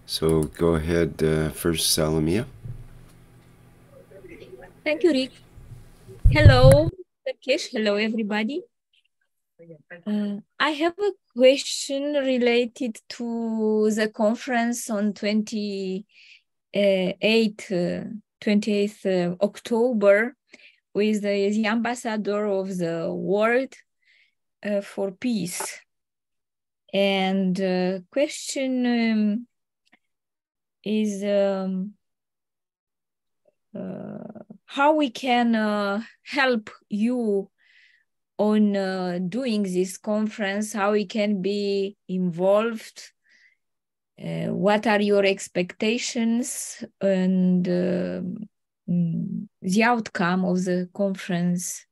So go ahead first, Salamia. Thank you, Rick. Hello, Keshe. Hello, everybody. I have a question related to the conference on 28th October with the ambassador of the world for peace. And question is how we can help you on doing this conference, how we can be involved, what are your expectations, and the outcome of the conference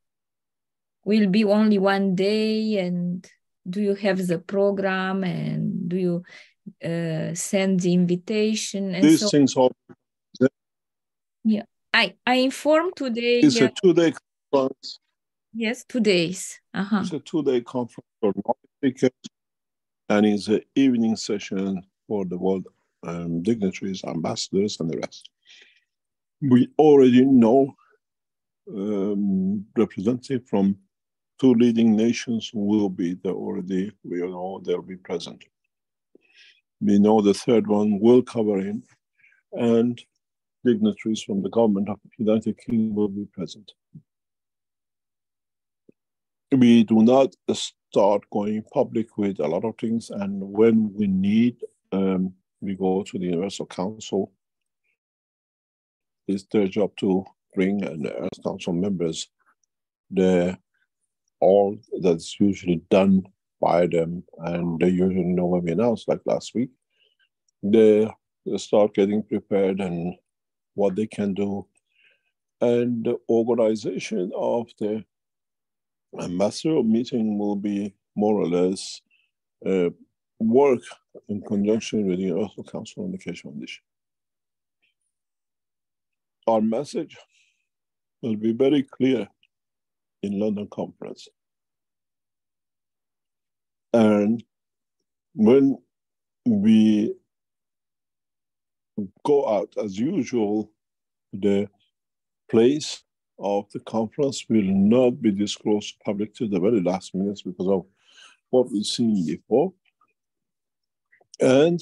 will be only one day, and do you have the program, and do you send the invitation? And these things are... Yeah, I informed today. It's a 2-day conference. Yes, 2 days. It's a 2-day conference for non-speakers, and it's an evening session for the world dignitaries, ambassadors, and the rest. We already know representatives from 2 leading nations will be there already. We know they'll be present. We know the 3rd one will cover in, and dignitaries from the government of the United Kingdom will be present. We do not start going public with a lot of things, and when we need, we go to the Universal Council. It's their job to bring, and as council members, all that's usually done by them, and they usually know when we announce, like last week, they start getting prepared and what they can do. And the organization of the ambassador meeting will be more or less work in conjunction with the Universal Council on the Keshe Foundation. Our message will be very clear in London conference. And when we go out, as usual, the place of the conference will not be disclosed to public to the very last minutes because of what we've seen before. And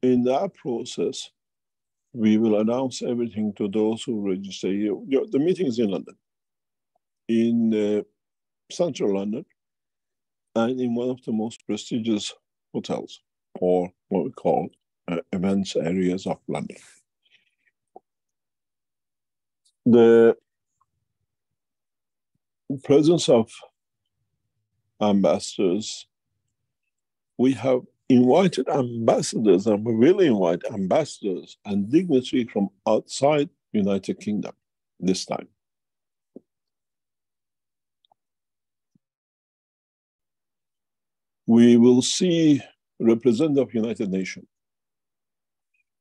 in that process, we will announce everything to those who register. The meeting is in London, in central London, and in one of the most prestigious hotels, or what we call events areas of London. The presence of ambassadors, we have invited ambassadors, and we will invite ambassadors and dignitaries from outside United Kingdom this time. We will see a representative of United Nations.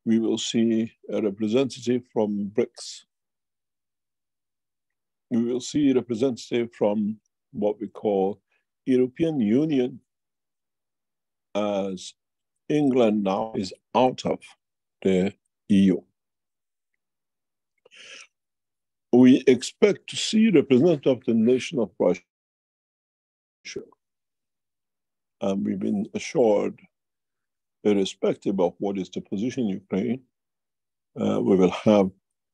We will see a representative from BRICS. We will see a representative from what we call European Union, as England now is out of the EU. We expect to see representative of the nation of Russia. And we've been assured, irrespective of what is the position in Ukraine, we will have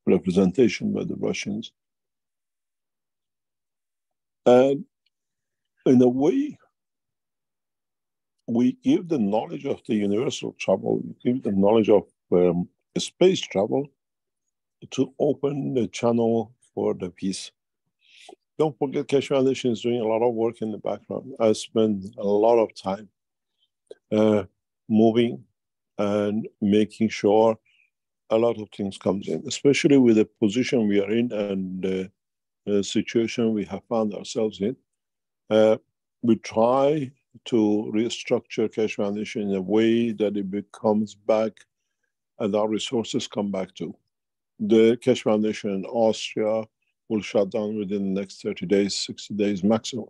representation by the Russians. And in a way, we give the knowledge of the universal travel, we give the knowledge of space travel to open the channel for the peace. Don't forget, Keshe Foundation is doing a lot of work in the background. I spend a lot of time moving and making sure a lot of things comes in, especially with the position we are in and the situation we have found ourselves in. We try to restructure Keshe Foundation in a way that it becomes back and our resources come back to. The Keshe Foundation in Austria will shut down within the next 30 days, 60 days maximum.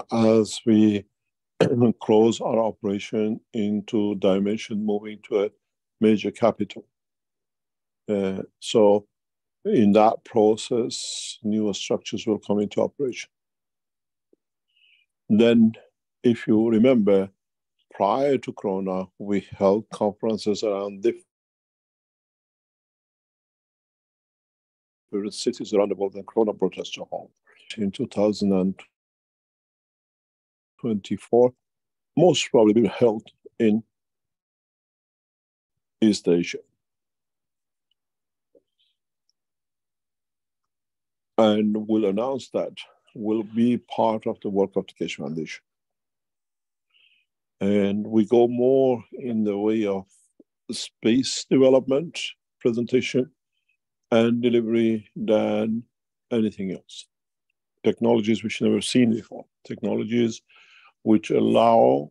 As we close our operation into dimension, moving to a major capital. So in that process, newer structures will come into operation. Then, if you remember, prior to Corona, we held conferences around different cities around the world, and Corona brought us to home. In 2024, most probably be held in East Asia. And we'll announce that will be part of the work of the Keshe Foundation. And we go more in the way of space development, presentation, and delivery than anything else. Technologies which never seen before. Technologies which allow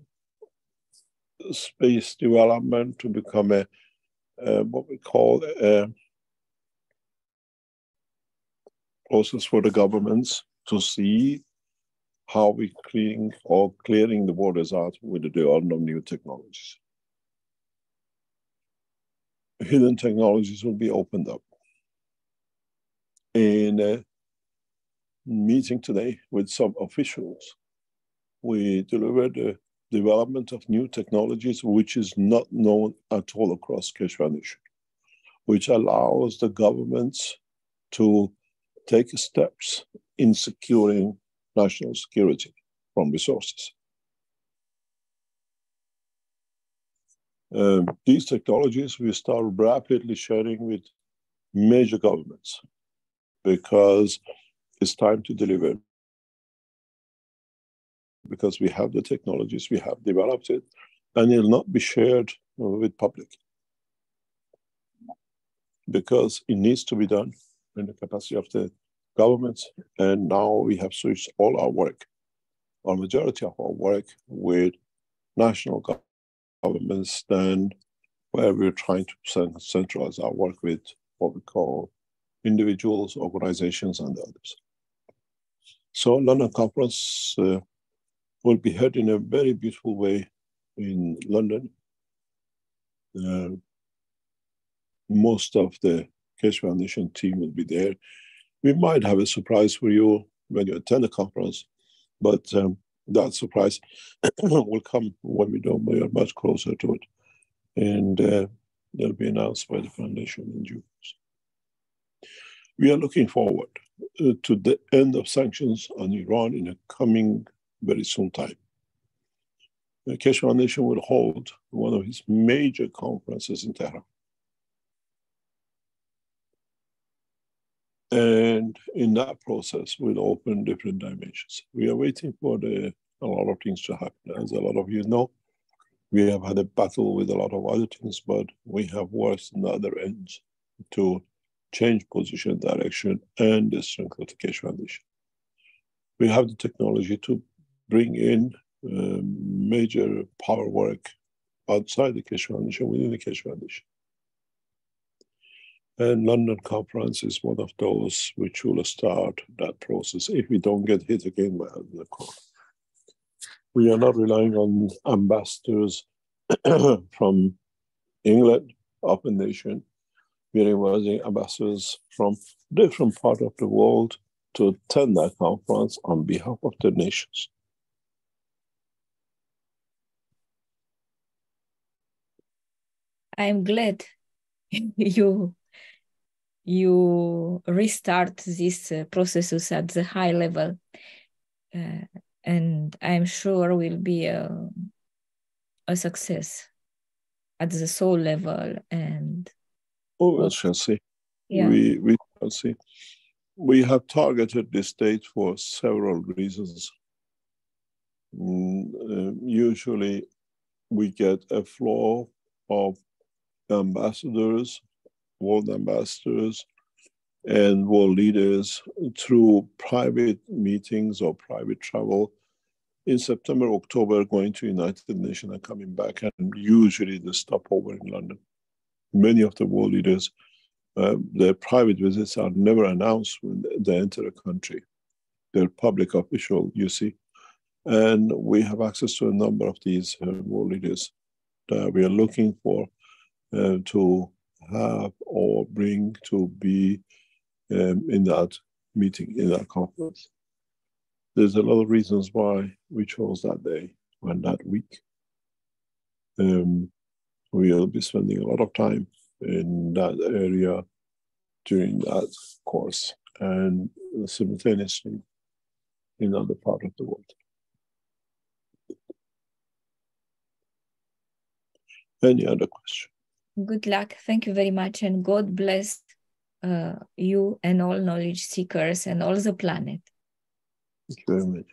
space development to become what we call a process for the governments to see how we clearing the borders out with the development of new technologies. Hidden technologies will be opened up. In a meeting today with some officials, we delivered the development of new technologies which is not known at all across Keshe Foundation, which allows the governments to take steps in securing national security from resources. These technologies we start rapidly sharing with major governments because it's time to deliver. Because we have the technologies, we have developed it, and it will not be shared with public. Because it needs to be done in the capacity of the governments, and now we have switched all our work, or majority of our work, with national governments, than where we're trying to centralize our work with what we call individuals, organizations, and others. So London conference will be held in a very beautiful way in London. Most of the Keshe Foundation team will be there. We might have a surprise for you when you attend the conference, but that surprise will come when we are much closer to it. And they'll be announced by the foundation in due course. We are looking forward to the end of sanctions on Iran in a coming very soon time. The Keshe Foundation will hold one of its major conferences in Tehran. And in that process, we'll open different dimensions. We are waiting for a lot of things to happen. As a lot of you know, we have had a battle with a lot of other things, but we have worked on the other ends to change position, direction, and the strength of the Keshe Foundation. We have the technology to bring in major power work outside the Keshe Foundation, within the Keshe Foundation. And London conference is one of those which will start that process if we don't get hit again by the corona. We are not relying on ambassadors from England, of the nation. We are inviting ambassadors from different parts of the world to attend that conference on behalf of the nations. I'm glad you restart these processes at the high level, and I'm sure will be a success at the soul level. And we shall see. Yeah. We shall see. We have targeted this date for several reasons. Usually, we get a flow of ambassadors, world ambassadors, and world leaders through private meetings or private travel. In September, October, going to United Nations and coming back, and usually the stopover in London. Many of the world leaders, their private visits are never announced when they enter a country. They're public official, you see. And we have access to a number of these world leaders that we are looking for to have or bring to be in that meeting, in that conference. There's a lot of reasons why we chose that day and that week. We'll be spending a lot of time in that area during that course and simultaneously in other part of the world. Any other question? Good luck. Thank you very much. And God bless you and all knowledge seekers and all the planet. Thank you very much.